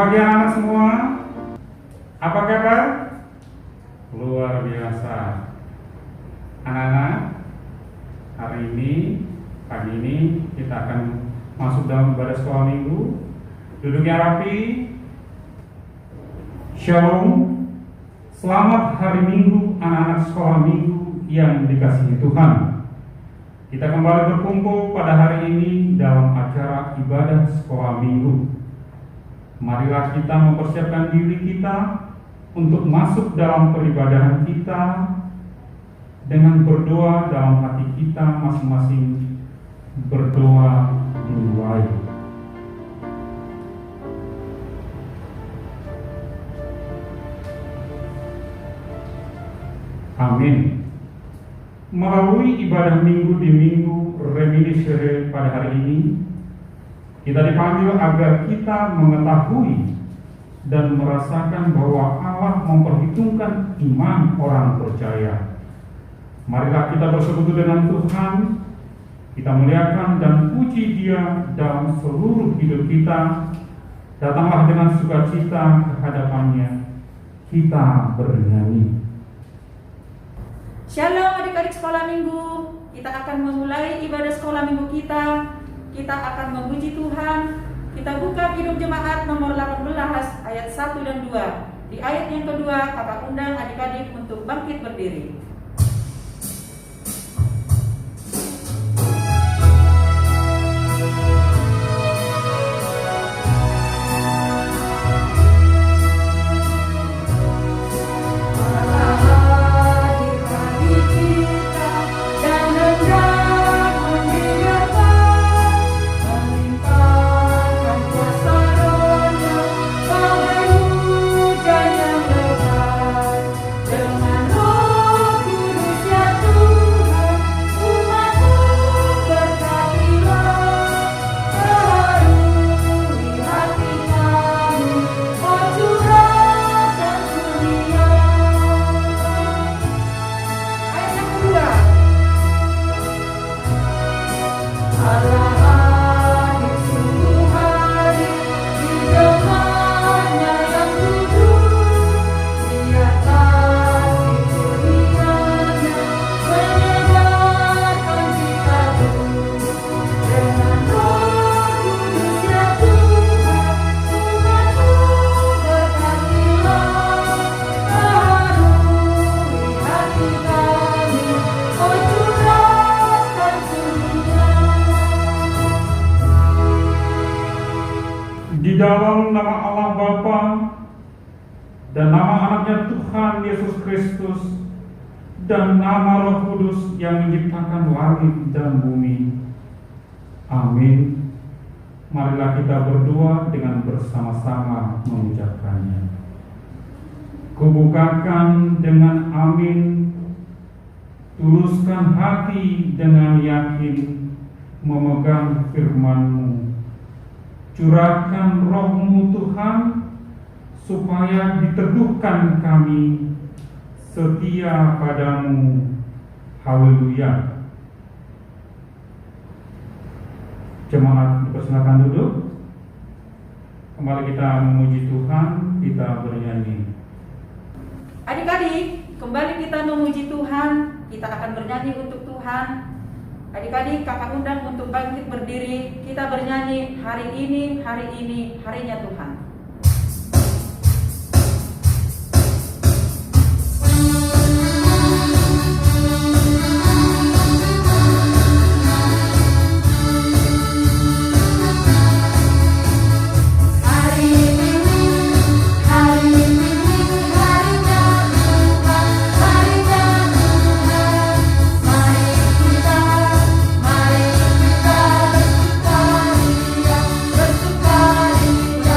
pagi anak-anak semua. Apa kabar? Luar biasa. Anak-anak, hari ini, pagi ini kita akan masuk dalam ibadah sekolah minggu. Duduknya rapi. Shalom. Selamat hari Minggu, anak-anak sekolah minggu yang dikasihi Tuhan. Kita kembali berkumpul pada hari ini dalam acara ibadah sekolah minggu. Marilah kita mempersiapkan diri kita untuk masuk dalam peribadahan kita dengan berdoa dalam hati kita masing-masing, berdoa dimulai. Amin. Melalui ibadah minggu di minggu reminiscere pada hari ini, kita dipanggil agar kita mengetahui dan merasakan bahwa Allah memperhitungkan iman orang percaya. Marilah kita bersekutu dengan Tuhan, kita muliakan dan puji Dia dalam seluruh hidup kita. Datanglah dengan sukacita ke hadapan-Nya, kita bernyanyi. Shalom adik-adik sekolah minggu. Kita akan memulai ibadah sekolah minggu kita. Kita akan memuji Tuhan. Kita buka Hidup Jemaat nomor 18 ayat 1 dan 2. Di ayat yang kedua, kakak undang adik-adik untuk bangkit berdiri. Di dalam nama Allah Bapa dan nama anaknya Tuhan Yesus Kristus dan nama Roh Kudus yang menciptakan langit dan bumi. Amin. Marilah kita berdoa dengan bersama-sama mengucapkannya. Kubukakan dengan amin, tuluskan hati dengan yakin, memegang firman-Mu. Curahkan Roh-Mu Tuhan, supaya diteguhkan kami setia padamu. Haleluya. Jemaat dipersilakan duduk. Kembali kita memuji Tuhan, kita bernyanyi. Adik-adik, kembali kita memuji Tuhan. Kita akan bernyanyi untuk Tuhan. Adik-adik, kakak undang untuk bangkit berdiri. Kita bernyanyi, hari ini, harinya Tuhan. Bersukaria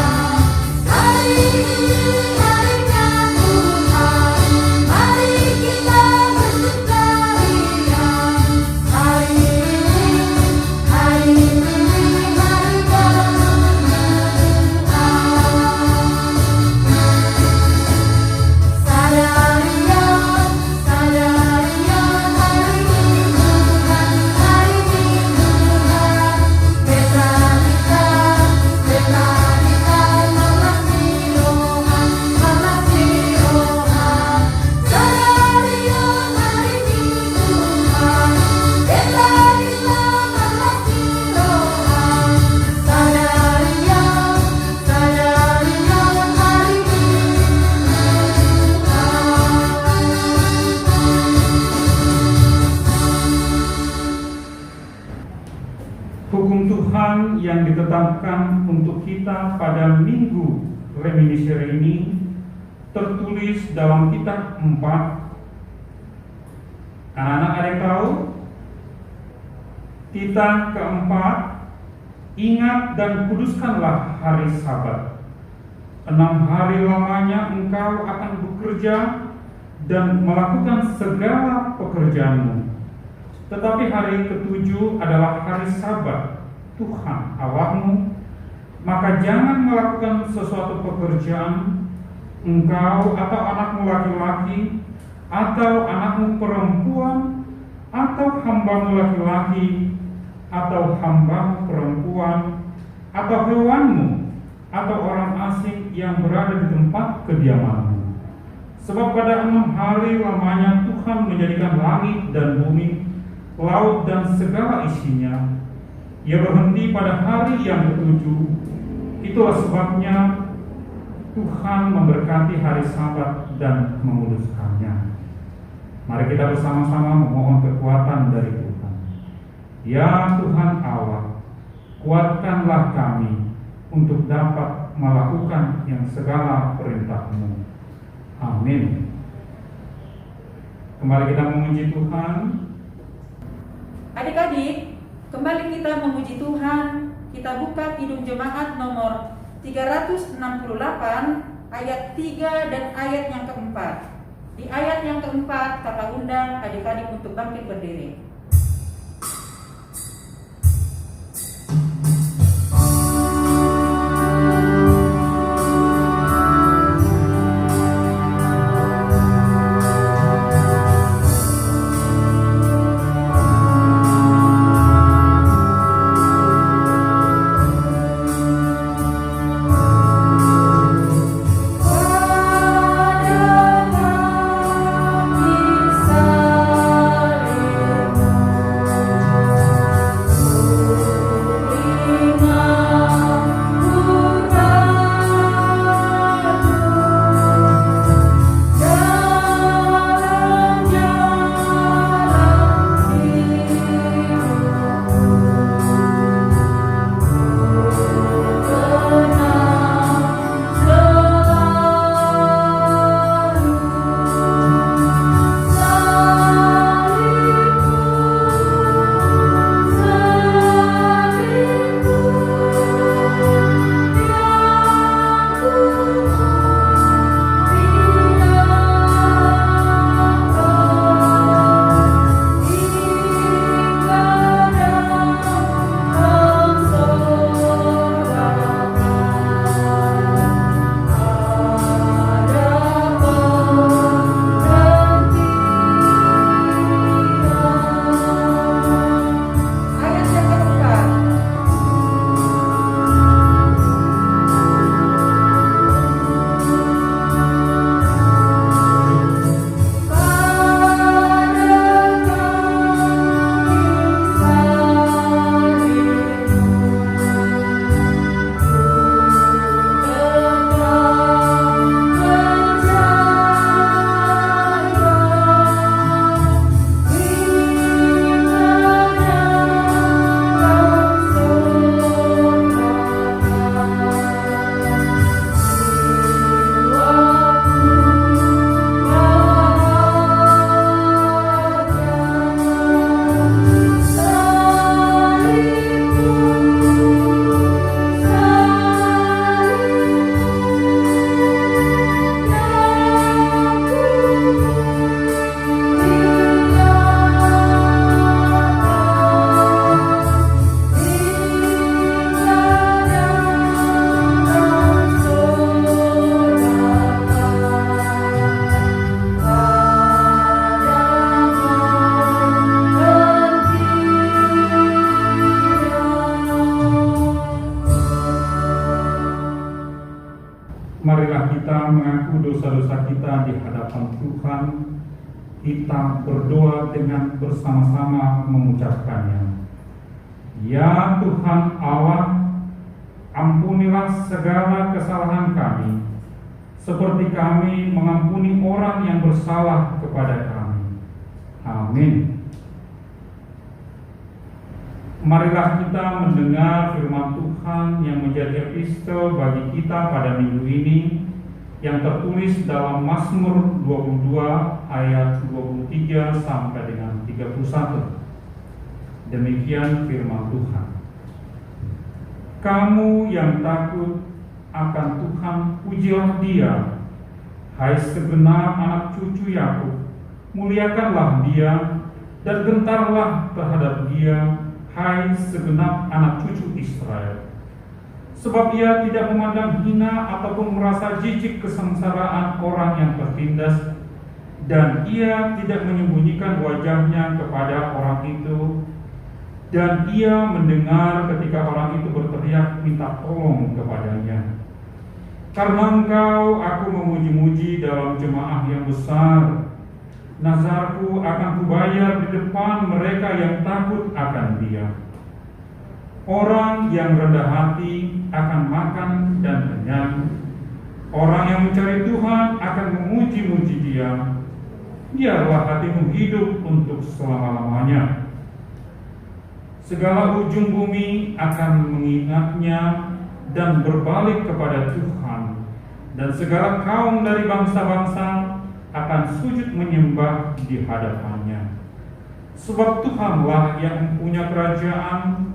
tetapkan untuk kita pada minggu reminiscere ini tertulis dalam kitab 4. Anak-anak ada yang tahu? Kitab keempat, ingat dan kuduskanlah hari Sabat. 6 hari lamanya engkau akan bekerja dan melakukan segala pekerjaanmu. Tetapi hari ke-7 adalah hari Sabat Tuhan Allahmu, maka jangan melakukan sesuatu pekerjaan, engkau atau anakmu laki-laki, atau anakmu perempuan, atau hambamu laki-laki, atau hambamu perempuan, atau hewanmu, atau orang asing yang berada di tempat kediamanmu. Sebab pada 6 hari lamanya Tuhan menjadikan langit dan bumi, laut dan segala isinya. Ia berhenti pada hari yang ke-7. Itulah sebabnya Tuhan memberkati hari Sabat dan menguduskannya. Mari kita bersama-sama memohon kekuatan dari Tuhan. Ya Tuhan Allah, kuatkanlah kami untuk dapat melakukan yang segala perintah-Mu. Amin. Kembali kita memuji Tuhan. Adik-adik, kembali kita memuji Tuhan. Kita buka Kidung Jemaat nomor 368 ayat 3 dan ayat yang keempat. Di ayat yang keempat, Kakak undang adik-adik untuk bangkit berdiri. Marilah kita mengaku dosa-dosa kita di hadapan Tuhan. Kita berdoa dengan bersama-sama mengucapkannya. Ya Tuhan Allah, ampunilah segala kesalahan kami, seperti kami mengampuni orang yang bersalah kepada kami. Amin. Marilah kita mendengar firman Tuhan Tuhan yang menjadi epistel bagi kita pada minggu ini, yang tertulis dalam Mazmur 22 ayat 23 sampai dengan 31. Demikian firman Tuhan. Kamu yang takut akan Tuhan, pujilah Dia. Hai segenap anak cucu Yakub, muliakanlah Dia dan gentarlah terhadap Dia, hai segenap anak cucu Israel. Sebab Ia tidak memandang hina ataupun merasa jijik kesengsaraan orang yang tertindas, dan Ia tidak menyembunyikan wajahnya kepada orang itu, dan Ia mendengar ketika orang itu berteriak minta tolong kepadanya. Karena Engkau, aku memuji-muji dalam jemaah yang besar. Nazarku akan kubayar di depan mereka yang takut akan Dia. Orang yang rendah hati akan makan dan kenyang. Orang yang mencari Tuhan akan memuji-muji Dia. Biarlah hatimu hidup untuk selama-lamanya. Segala ujung bumi akan mengingatnya dan berbalik kepada Tuhan, dan segala kaum dari bangsa-bangsa akan sujud menyembah di hadapannya. Sebab Tuhanlah yang punya kerajaan,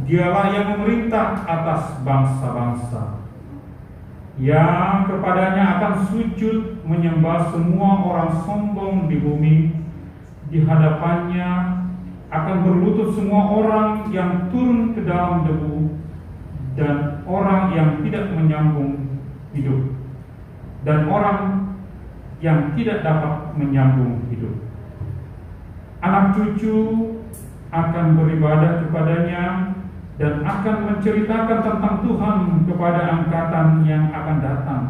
Dialah yang memerintah atas bangsa-bangsa. Yang kepadanya akan sujud menyembah semua orang sombong di bumi. Di hadapannya akan berlutut semua orang yang turun ke dalam debu, dan orang yang tidak menyambung hidup, dan orang yang tidak dapat menyambung hidup. Anak cucu akan beribadah kepadanya dan akan menceritakan tentang Tuhan kepada angkatan yang akan datang.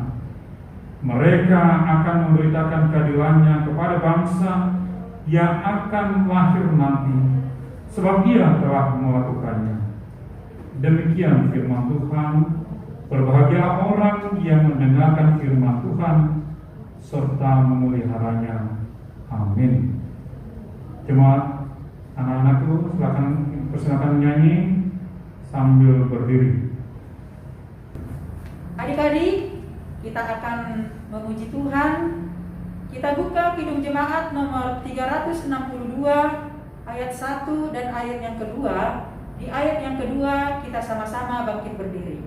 Mereka akan memberitakan keadilannya kepada bangsa yang akan lahir nanti, sebab Ia telah melakukannya. Demikian firman Tuhan. Berbahagialah orang yang mendengarkan firman Tuhan serta memeliharanya. Amin. Jemaat, anak-anakku, silakan menyanyi sambil berdiri. Adik-adik, kita akan memuji Tuhan. Kita buka Kidung Jemaat nomor 362 ayat 1 dan ayat yang kedua. Di ayat yang kedua kita sama-sama bangkit berdiri.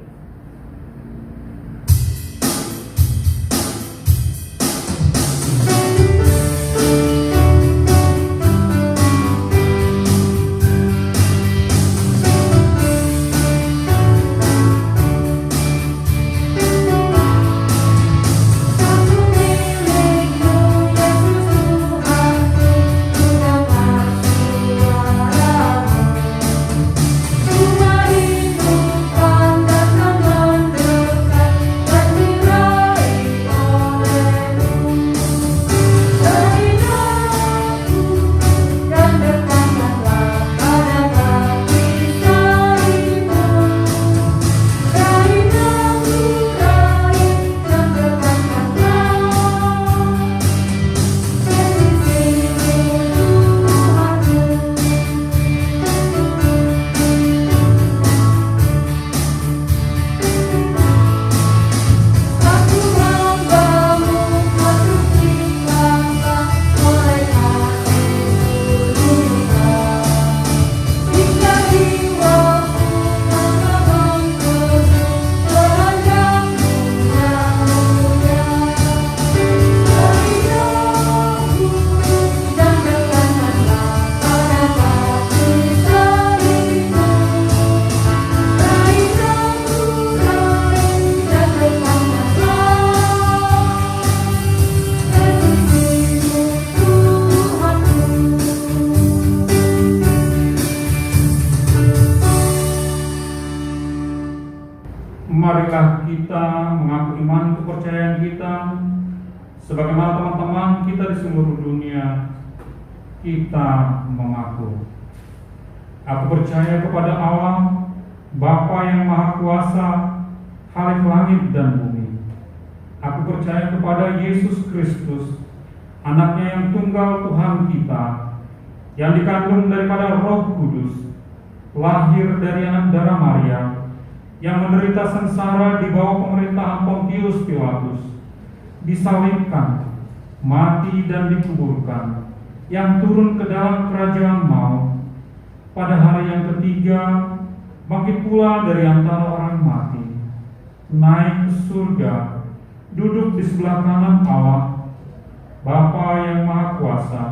Marilah kita mengaku iman kepercayaan kita, sebagaimana teman-teman kita di seluruh dunia, kita mengaku. Aku percaya kepada Allah, Bapa yang Maha Kuasa, Khalik langit dan bumi. Aku percaya kepada Yesus Kristus, Anaknya yang tunggal Tuhan kita, yang dikandung daripada Roh Kudus, lahir dari anak darah Maria, yang menderita sengsara di bawah pemerintahan Pontius Pilatus, disalibkan, mati dan dikuburkan, yang turun ke dalam kerajaan maut, pada hari yang ketiga bangkit pula dari antara orang mati, naik ke surga, duduk di sebelah kanan Allah, Bapa yang Maha Kuasa.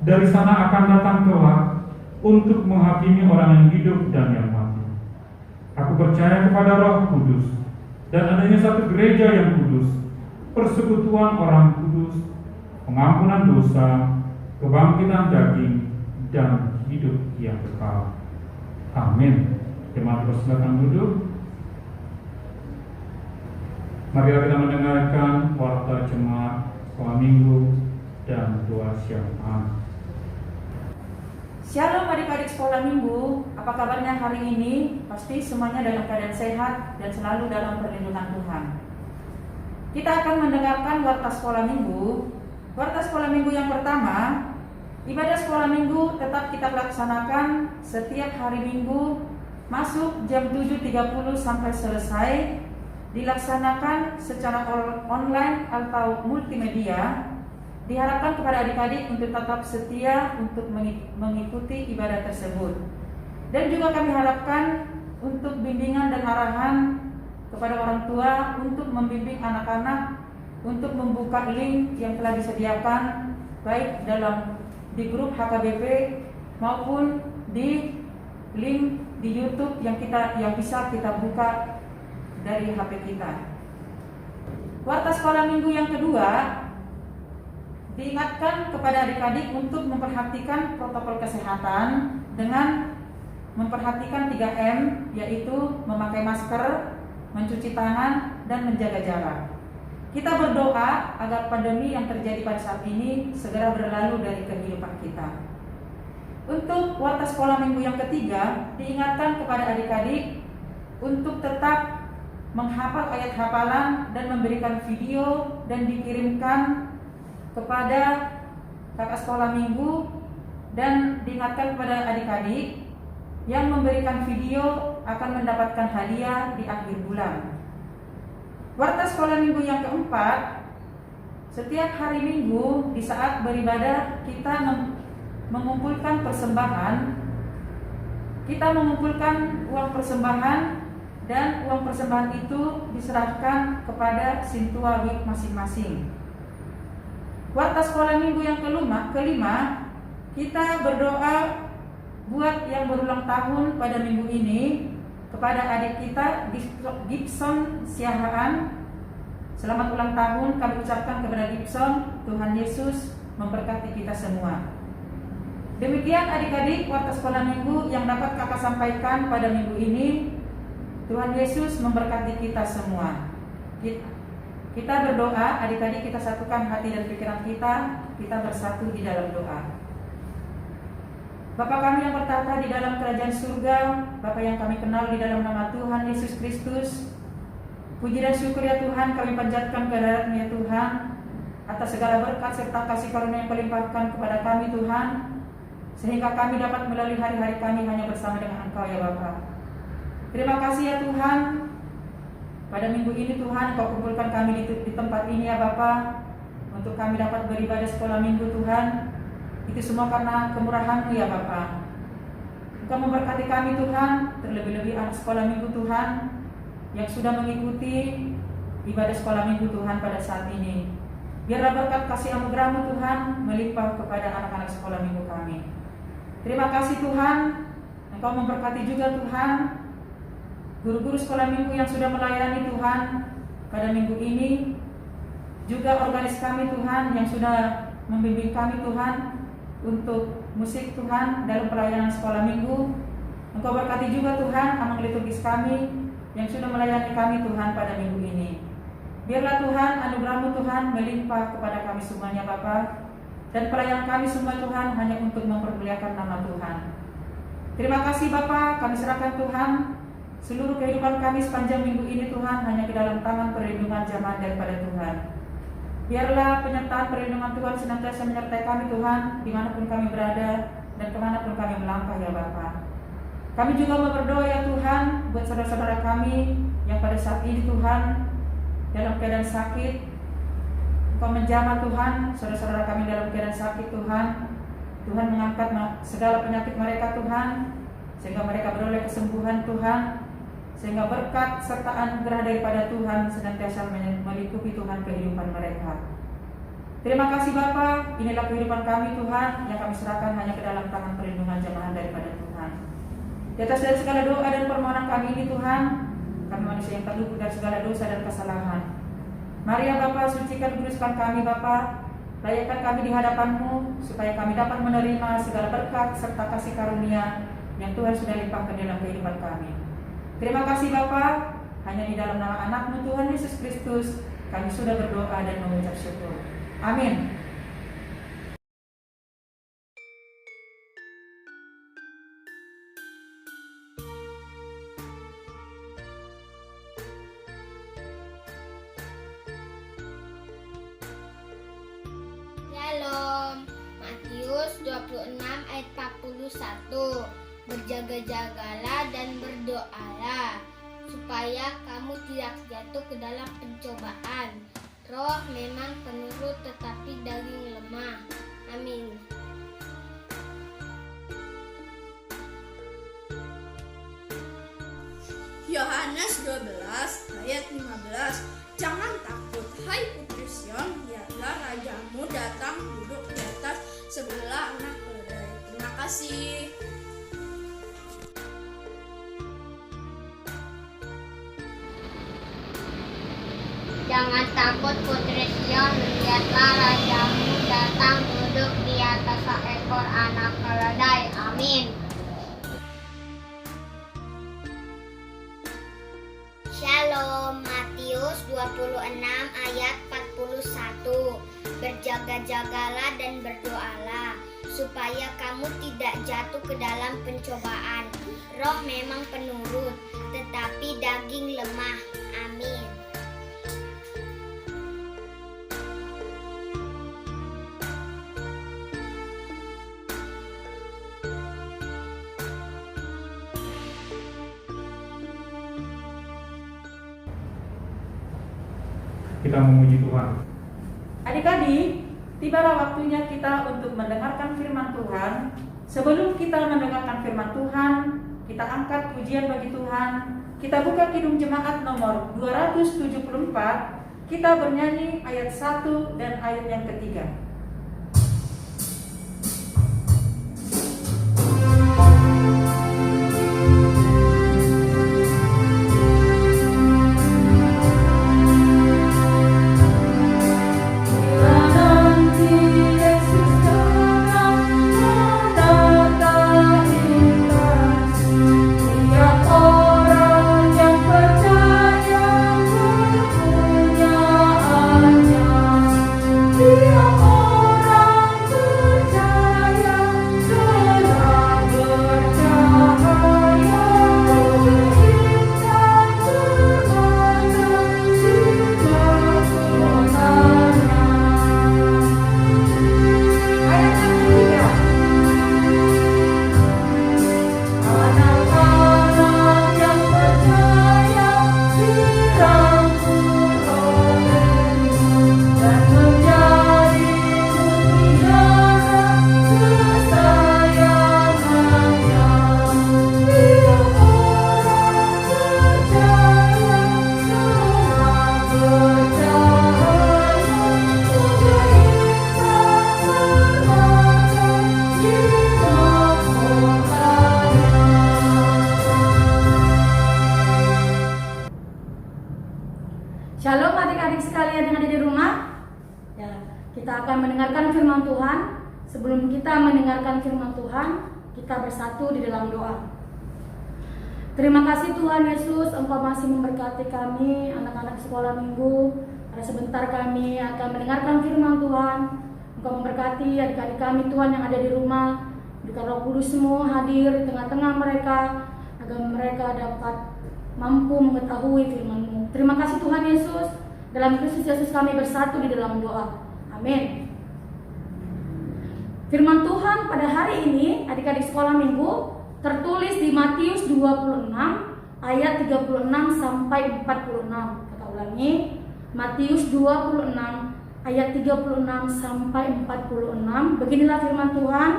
Dari sana akan datang kelak untuk menghakimi orang yang hidup dan yang mati. Aku percaya kepada Roh Kudus dan adanya satu gereja yang kudus, persekutuan orang kudus, pengampunan dosa, kebangkitan daging, dan hidup yang kekal. Amin. Jemaat persilakan duduk. Marilah kita mendengarkan warta jemaat sekolah minggu dan doa syafaat. Shalom adik-adik sekolah minggu, apa kabarnya hari ini? Pasti semuanya dalam keadaan sehat dan selalu dalam perlindungan Tuhan. Kita akan mendengarkan warta sekolah minggu. Warta sekolah minggu yang pertama, ibadah sekolah minggu tetap kita laksanakan setiap hari Minggu, masuk jam 7.30 sampai selesai, dilaksanakan secara online atau multimedia. Diharapkan kepada adik-adik untuk tetap setia untuk mengikuti ibadah tersebut. Dan juga kami harapkan untuk bimbingan dan arahan kepada orang tua untuk membimbing anak-anak untuk membuka link yang telah disediakan baik di grup HKBP maupun di link di YouTube yang bisa kita buka dari HP kita. Warta sekolah minggu yang kedua, diingatkan kepada adik-adik untuk memperhatikan protokol kesehatan dengan memperhatikan 3M, yaitu memakai masker, mencuci tangan, dan menjaga jarak. Kita berdoa agar pandemi yang terjadi pada saat ini segera berlalu dari kehidupan kita. Untuk warta sekolah minggu yang ketiga, diingatkan kepada adik-adik untuk tetap menghafal ayat hafalan dan memberikan video dan dikirimkan kepada kakak sekolah minggu, dan diingatkan kepada adik-adik yang memberikan video akan mendapatkan hadiah di akhir bulan. Warta sekolah minggu yang keempat, setiap hari Minggu di saat beribadah kita mengumpulkan persembahan. Kita mengumpulkan uang persembahan dan uang persembahan itu diserahkan kepada sintua WIB masing-masing. Warta sekolah minggu yang kelima, kita berdoa buat yang berulang tahun pada minggu ini kepada adik kita Gibson Siahaan. Selamat ulang tahun kami ucapkan kepada Gibson. Tuhan Yesus memberkati kita semua. Demikian adik-adik warta sekolah minggu yang dapat kakak sampaikan pada minggu ini. Tuhan Yesus memberkati kita semua. Kita berdoa, adik-adik kita satukan hati dan pikiran kita bersatu di dalam doa. Bapa kami yang bertata di dalam kerajaan surga, Bapa yang kami kenal di dalam nama Tuhan Yesus Kristus, puji dan syukur ya Tuhan kami panjatkan kehadirat-Mu ya Tuhan, atas segala berkat serta kasih karunia yang Kau limpahkan kepada kami Tuhan, sehingga kami dapat melalui hari-hari kami hanya bersama dengan Engkau ya Bapa. Terima kasih ya Tuhan, pada minggu ini Tuhan Kau kumpulkan kami di tempat ini ya Bapa, untuk kami dapat beribadah sekolah minggu Tuhan. Itu semua karena kemurahan-Mu ya Bapa. Engkau memberkati kami Tuhan, terlebih-lebih anak sekolah minggu Tuhan yang sudah mengikuti ibadah sekolah minggu Tuhan pada saat ini. Biarlah berkat kasih anugerah-Mu Tuhan melimpah kepada anak-anak sekolah minggu kami. Terima kasih Tuhan, Engkau memberkati juga Tuhan guru-guru sekolah minggu yang sudah melayani Tuhan pada minggu ini, juga organis kami Tuhan yang sudah membimbing kami Tuhan untuk musik Tuhan dalam pelayanan sekolah minggu. Engkau berkati juga Tuhan amang liturgis kami yang sudah melayani kami Tuhan pada minggu ini. Biarlah Tuhan anugerah-Mu Tuhan melimpah kepada kami semuanya Bapa, dan pelayanan kami semua Tuhan hanya untuk mempermuliakan nama Tuhan. Terima kasih Bapa, kami serahkan Tuhan seluruh kehidupan kami sepanjang minggu ini Tuhan hanya ke dalam tangan perlindungan jamaah daripada Tuhan. Biarlah penyertaan perlindungan Tuhan senantiasa menyertai kami Tuhan dimanapun kami berada dan kemanapun kami melangkah ya Bapa. Kami juga mau berdoa ya Tuhan buat saudara-saudara kami yang pada saat ini Tuhan dalam keadaan sakit. Engkau menjamah Tuhan, saudara-saudara kami dalam keadaan sakit Tuhan. Tuhan mengangkat segala penyakit mereka Tuhan, sehingga mereka beroleh kesembuhan Tuhan, sehingga berkat serta anugerah daripada Tuhan senantiasa melingkupi Tuhan kehidupan mereka. Terima kasih Bapa, inilah kehidupan kami Tuhan yang kami serahkan hanya ke dalam tangan perlindungan jemaat daripada Tuhan. Di atas dari segala doa dan permohonan kami ini Tuhan, kami manusia yang terluput dari segala dosa dan kesalahan. Mari ya Bapa, sucikan kuduskan kami Bapa, layakkan kami di hadapan-Mu, supaya kami dapat menerima segala berkat serta kasih karunia yang Tuhan sudah limpahkan dalam kehidupan kami. Terima kasih Bapa, hanya di dalam nama anak-Mu Tuhan Yesus Kristus, kami sudah berdoa dan mengucap syukur. Amin. Shalom. Matius 26 ayat 41. Berjaga-jagalah dan berdoalah supaya kamu tidak jatuh ke dalam pencobaan. Roh memang penurut tetapi daging lemah. Amin. Yohanes 12 ayat 15. Jangan takut, hai putri Sion, lihatlah rajamu datang duduk di atas sebelah anak keledai. Terima kasih. Jangan takut putri Sion, lihatlah rajamu datang duduk di atas seekor anak keledai. Amin. Shalom. Matius 26 ayat 41. Berjaga-jagalah dan berdoalah supaya kamu tidak jatuh ke dalam pencobaan. Roh memang penurut, tetapi daging lemah. Amin. Kita memuji Tuhan. Adik-adik, tibalah waktunya kita untuk mendengarkan firman Tuhan. Sebelum kita mendengarkan firman Tuhan, kita angkat pujian bagi Tuhan. Kita buka Kidung Jemaat nomor 274. Kita bernyanyi ayat 1 dan ayat yang ketiga. Shalom adik-adik sekalian yang ada di rumah. Ya, kita akan mendengarkan firman Tuhan. Sebelum kita mendengarkan firman Tuhan, kita bersatu di dalam doa. Terima kasih Tuhan Yesus, Engkau masih memberkati kami, anak-anak sekolah minggu. Pada sebentar kami akan mendengarkan firman Tuhan. Engkau memberkati adik-adik kami Tuhan yang ada di rumah. Berikan Roh Kudus-Mu hadir di tengah-tengah mereka, agar mereka dapat mampu mengetahui firman-Mu. Terima kasih Tuhan Yesus. Dalam Kristus Yesus kami bersatu di dalam doa. Amin. Firman Tuhan pada hari ini, adik-adik sekolah minggu, tertulis di Matius 26 ayat 36 sampai 46. Kita ulangi, Matius 26 ayat 36 sampai 46. Beginilah firman Tuhan.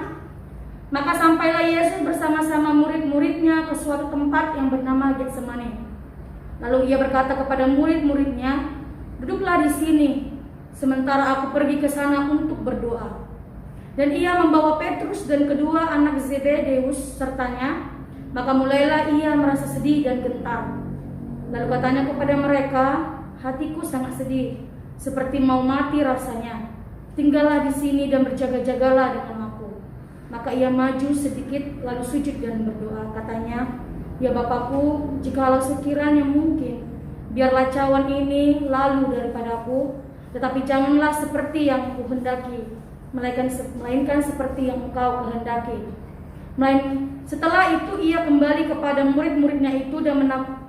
Maka sampailah Yesus bersama-sama murid-muridnya ke suatu tempat yang bernama Getsemani. Lalu ia berkata kepada murid-muridnya, "Duduklah di sini, sementara aku pergi ke sana untuk berdoa." Dan ia membawa Petrus dan kedua anak Zebedeus sertanya. Maka mulailah ia merasa sedih dan gentar. Lalu katanya kepada mereka, "Hatiku sangat sedih, seperti mau mati rasanya. Tinggallah di sini dan berjaga-jagalah dengan aku." Maka ia maju sedikit lalu sujud dan berdoa. Katanya, "Ya Bapakku, jikalau sekiranya mungkin, biarlah cawan ini lalu daripadaku, tetapi janganlah seperti yang kuhendaki, melainkan seperti yang Engkau kehendaki." Setelah itu ia kembali kepada murid-muridnya itu dan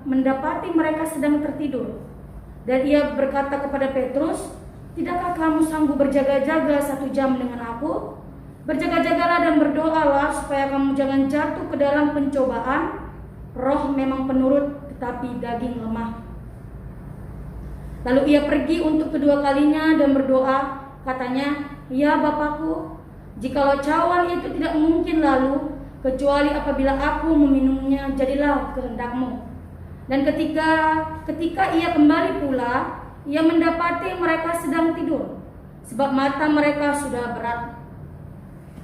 mendapati mereka sedang tertidur. Dan ia berkata kepada Petrus, "Tidakkah kamu sanggup berjaga-jaga 1 jam dengan aku? Berjaga-jagalah dan berdoalah supaya kamu jangan jatuh ke dalam pencobaan. Roh memang penurut, tetapi daging lemah." Lalu ia pergi untuk kedua kalinya dan berdoa. Katanya, "Ya Bapakku, jikalau cawan itu tidak mungkin lalu, kecuali apabila aku meminumnya, jadilah kehendak-Mu." Dan ketika ia kembali pula, ia mendapati mereka sedang tidur, sebab mata mereka sudah berat.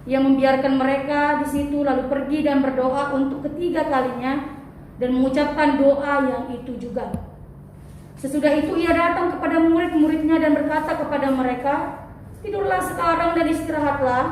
Ia membiarkan mereka di situ lalu pergi dan berdoa untuk ketiga kalinya dan mengucapkan doa yang itu juga. Sesudah itu ia datang kepada murid-muridnya dan berkata kepada mereka, "Tidurlah sekarang dan istirahatlah.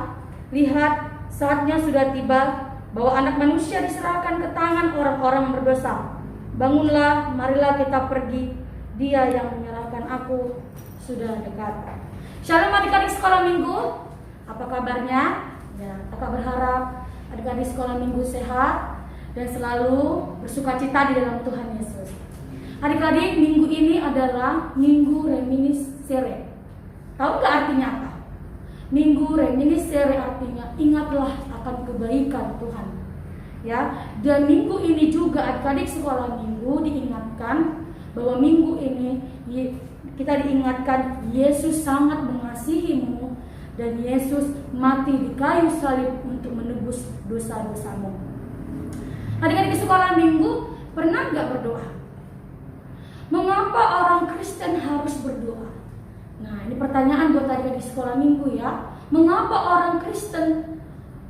Lihat, saatnya sudah tiba bahwa Anak Manusia diserahkan ke tangan orang-orang berdosa. Bangunlah, marilah kita pergi. Dia yang menyerahkan aku sudah dekat." Shalom adik-adik sekolah minggu. Apa kabarnya? Ya, kakak berharap adik-adik sekolah minggu sehat dan selalu bersukacita di dalam Tuhan Yesus. Adik-adik, minggu ini adalah Minggu Reminiscere. Tahu nggak artinya apa? Minggu Reminiscere artinya ingatlah akan kebaikan Tuhan. Ya, dan minggu ini juga adik-adik sekolah minggu diingatkan bahwa minggu ini kita diingatkan Yesus sangat mengasihimu dan Yesus mati di kayu salib untuk menebus dosa-dosamu. Adik-adik sekolah minggu pernah nggak berdoa? Mengapa orang Kristen harus berdoa? Nah, ini pertanyaan buat adik-adik sekolah minggu ya. Mengapa orang Kristen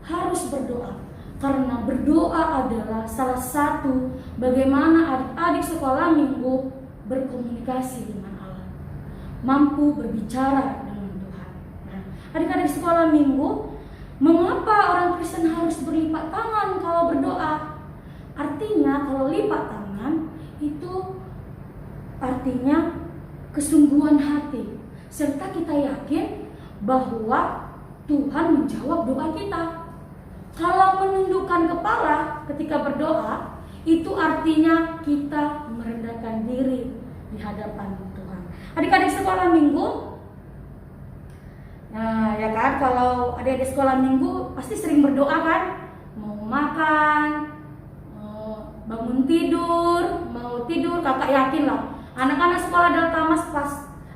harus berdoa? Karena berdoa adalah salah satu bagaimana adik-adik sekolah minggu berkomunikasi dengan Allah, mampu berbicara dengan Tuhan. Nah, adik-adik sekolah minggu, mengapa orang Kristen harus berlipat tangan kalau berdoa? Artinya kalau lipat tangan itu artinya kesungguhan hati, serta kita yakin bahwa Tuhan menjawab doa kita. Kalau menundukkan kepala ketika berdoa, itu artinya kita merendahkan diri di hadapan Tuhan. Adik-adik sekolah minggu, nah ya kan, kalau adik-adik sekolah minggu pasti sering berdoa kan? Mau makan, bangun tidur, mau tidur, kakak yakin lah. Anak-anak sekolah Deltamas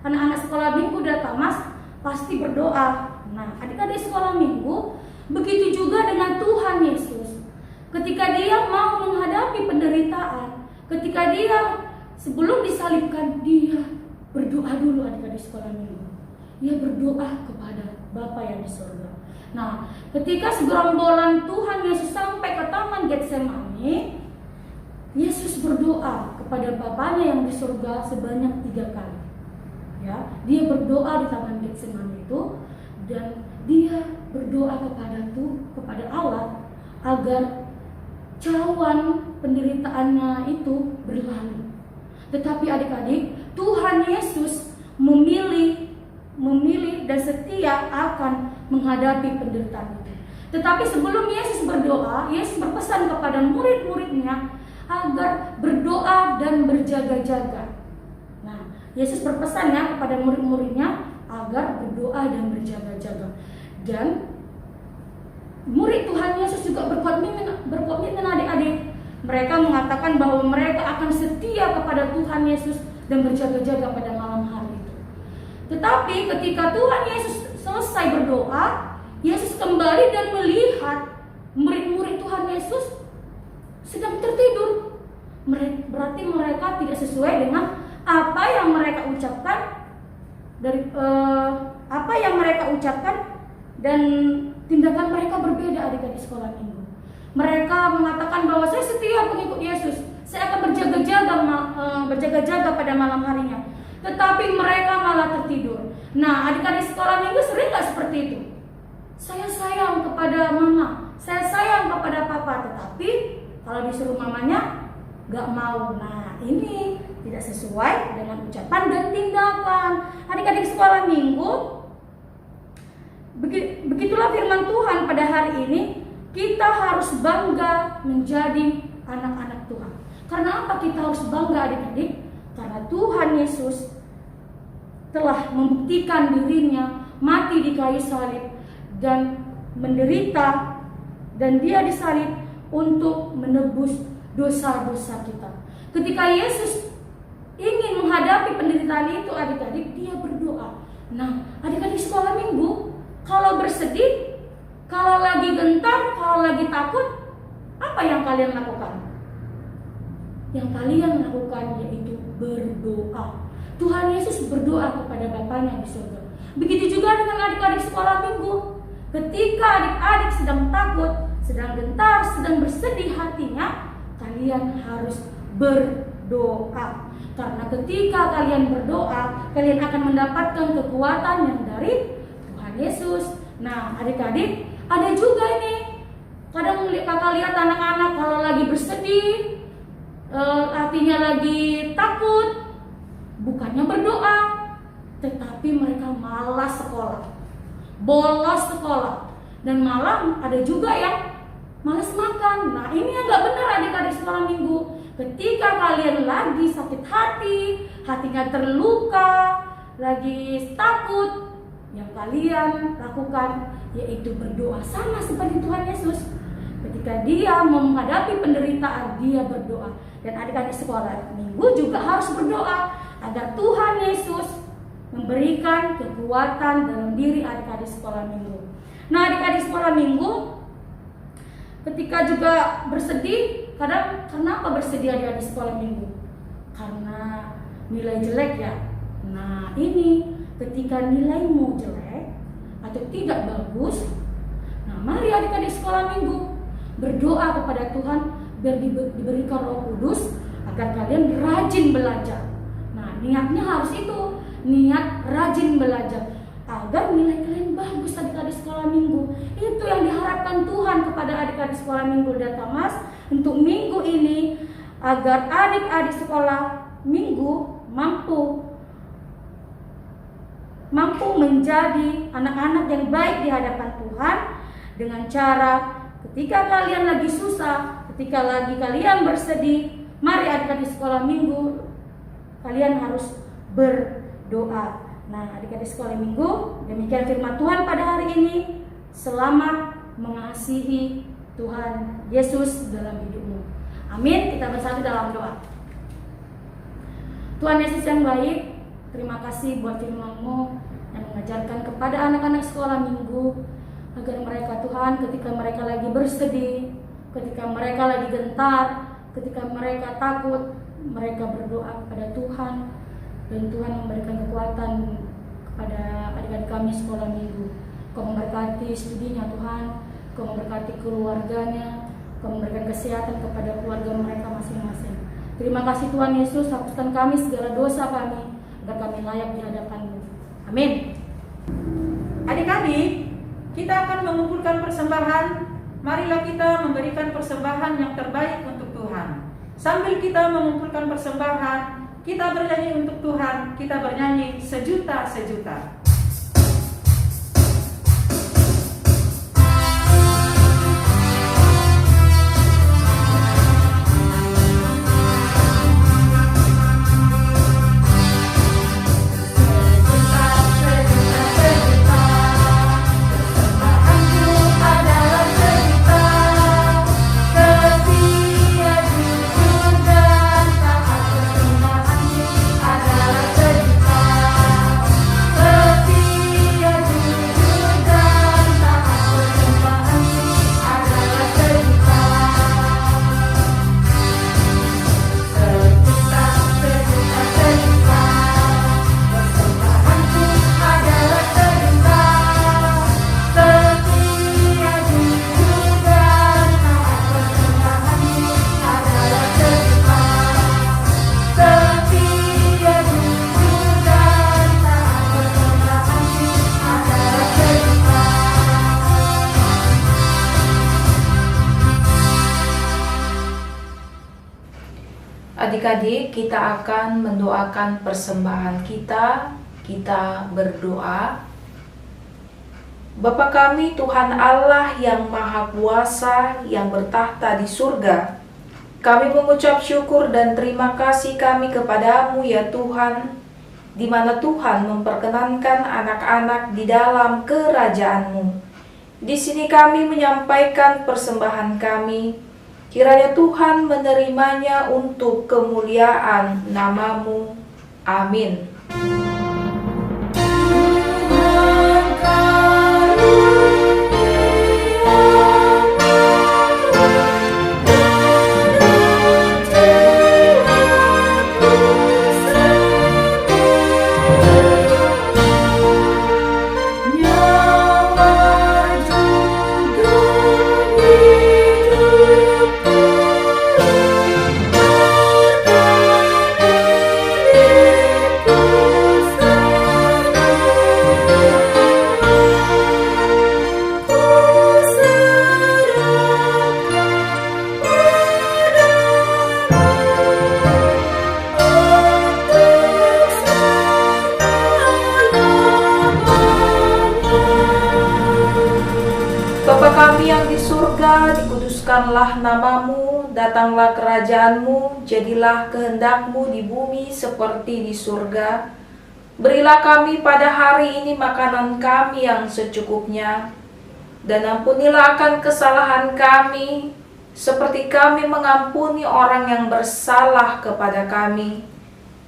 anak-anak sekolah minggu Deltamas pasti berdoa. Nah, adik-adik sekolah minggu, begitu juga dengan Tuhan Yesus. Ketika dia mau menghadapi penderitaan, ketika dia sebelum disalibkan, dia berdoa dulu adik-adik sekolah minggu. Dia berdoa kepada Bapa yang di surga. Nah, ketika segerombolan Tuhan Yesus sampai ke taman Getsemani, Yesus berdoa kepada Bapanya yang di surga sebanyak 3 kali. Ya, dia berdoa di taman Getsemani itu dan dia berdoa kepada Allah agar cawan penderitaannya itu berlalu. Tetapi adik-adik, Tuhan Yesus memilih dan setia akan menghadapi penderitaan itu. Tetapi sebelum Yesus berdoa, Yesus berpesan kepada murid-muridnya agar berdoa dan berjaga-jaga. Nah, Yesus berpesan ya kepada murid-muridnya agar berdoa dan berjaga-jaga. Dan murid Tuhan Yesus juga berkomitmen adik-adik. Mereka mengatakan bahwa mereka akan setia kepada Tuhan Yesus dan berjaga-jaga pada malam hari itu. Tetapi ketika Tuhan Yesus selesai berdoa, Yesus kembali dan melihat murid-murid Tuhan Yesus sedang tertidur. Berarti mereka tidak sesuai dengan apa yang mereka ucapkan dan tindakan mereka berbeda adik-adik sekolah minggu. Mereka mengatakan bahwa saya setia pengikut Yesus, saya akan berjaga-jaga pada malam harinya. Tetapi mereka malah tertidur. Nah, adik-adik sekolah minggu sering nggak seperti itu? Saya sayang kepada mama, saya sayang kepada papa, tetapi kalau disuruh mamanya nggak mau. Nah, ini tidak sesuai dengan ucapan dan tindakan. Adik-adik sekolah minggu, begitulah firman Tuhan pada hari ini. Kita harus bangga menjadi anak-anak Tuhan. Karena apa kita harus bangga adik-adik? Karena Tuhan Yesus telah membuktikan dirinya mati di kayu salib dan menderita, dan dia disalib untuk menebus dosa-dosa kita. Ketika Yesus ingin menghadapi penderitaan itu adik-adik, dia berdoa. Nah, adik-adik sekolah minggu, kalau bersedih, kalau lagi gentar, kalau lagi takut, apa yang kalian lakukan? Yang kalian lakukan yaitu berdoa. Tuhan Yesus berdoa kepada Bapanya di surga. Begitu juga dengan adik-adik sekolah minggu. Ketika adik-adik sedang takut, sedang gentar, sedang bersedih hatinya, kalian harus berdoa. Karena ketika kalian berdoa, kalian akan mendapatkan kekuatan yang dari Tuhan Yesus. Nah, adik-adik, ada juga ini. Kadang kakak lihat anak-anak kalau lagi bersedih, hatinya lagi takut, bukannya berdoa, tetapi mereka malas sekolah, bolos sekolah, dan malah ada juga yang malas makan. Nah, ini yang gak benar adik-adik sekolah minggu. Ketika kalian lagi sakit hati, hatinya terluka, lagi takut, yang kalian lakukan yaitu berdoa, sama seperti Tuhan Yesus. Ketika dia menghadapi penderitaan, dia berdoa. Dan adik-adik sekolah minggu juga harus berdoa agar Tuhan Yesus memberikan kekuatan dalam diri adik-adik sekolah minggu. Nah, adik-adik sekolah minggu, ketika juga bersedih, kadang kenapa bersedih adik-adik sekolah minggu? Karena nilai jelek ya. Nah, ini ketika nilaimu jelek atau tidak bagus, nah mari adik-adik sekolah minggu berdoa kepada Tuhan biar diberikan Roh Kudus agar kalian rajin belajar. Nah, niatnya harus itu, niat rajin belajar agar nilai kalian bagus adik-adik sekolah minggu. Itu yang diharapkan Tuhan kepada adik-adik sekolah minggu Data Mas untuk minggu ini, agar adik-adik sekolah minggu mampu menjadi anak-anak yang baik di hadapan Tuhan dengan cara ketika kalian lagi susah, ketika lagi kalian bersedih, mari adik-adik sekolah minggu kalian harus berdoa. Nah, adik-adik sekolah minggu, demikian firman Tuhan pada hari ini. Selamat mengasihi Tuhan Yesus dalam hidupmu. Amin. Kita bersatu dalam doa. Tuhan Yesus yang baik, terima kasih buat firman-Mu yang mengajarkan kepada anak-anak sekolah minggu, agar mereka Tuhan ketika mereka lagi bersedih, ketika mereka lagi gentar, ketika mereka takut, mereka berdoa kepada Tuhan, dan Tuhan memberikan kekuatan kepada adik-adik kami sekolah minggu. Kau memberkati studinya Tuhan, Kau memberkati keluarganya, Kau memberikan kesehatan kepada keluarga mereka masing-masing. Terima kasih Tuhan Yesus, hapuskan kami segala dosa kami, agar kami layak di hadapan-Mu. Amin. Adik-adik, kita akan mengumpulkan persembahan. Marilah kita memberikan persembahan yang terbaik untuk Tuhan. Sambil kita mengumpulkan persembahan, kita bernyanyi untuk Tuhan. Kita bernyanyi sejuta-sejuta. Persembahanku adalah adik-adik, kita akan mendoakan persembahan kita. Kita berdoa. Bapa kami, Tuhan Allah yang Maha Kuasa, yang bertahta di surga, kami mengucap syukur dan terima kasih kami kepadamu ya Tuhan, di mana Tuhan memperkenankan anak-anak di dalam kerajaan-Mu. Di sini kami menyampaikan persembahan kami, kiranya Tuhan menerimanya untuk kemuliaan nama-Mu. Amin. Bapa kami yang di surga, dikuduskanlah nama-Mu, datanglah kerajaan-Mu, jadilah kehendak-Mu di bumi seperti di surga. Berilah kami pada hari ini makanan kami yang secukupnya, dan ampunilah akan kesalahan kami, seperti kami mengampuni orang yang bersalah kepada kami.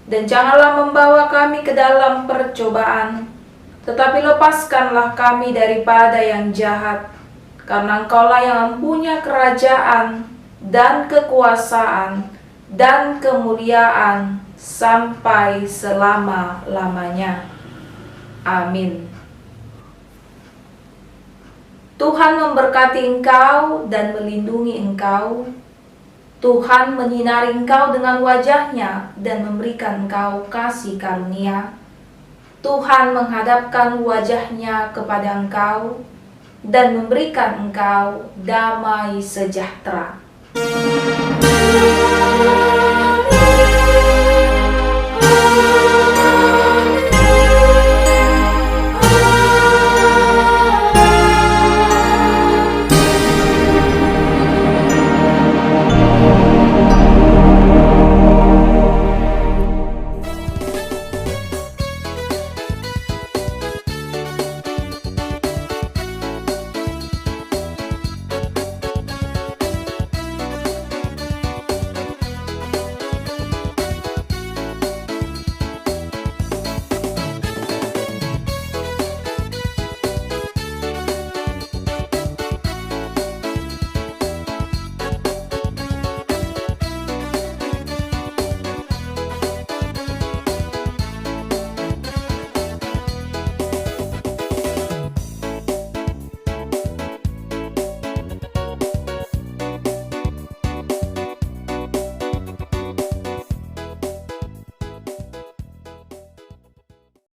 Dan janganlah membawa kami ke dalam percobaan, tetapi lepaskanlah kami daripada yang jahat. Karena Engkaulah yang punya kerajaan dan kekuasaan dan kemuliaan sampai selama-lamanya. Amin. Tuhan memberkati engkau dan melindungi engkau. Tuhan menyinari engkau dengan wajah-Nya dan memberikan engkau kasih karunia. Tuhan menghadapkan wajah-Nya kepada engkau dan memberikan engkau damai sejahtera.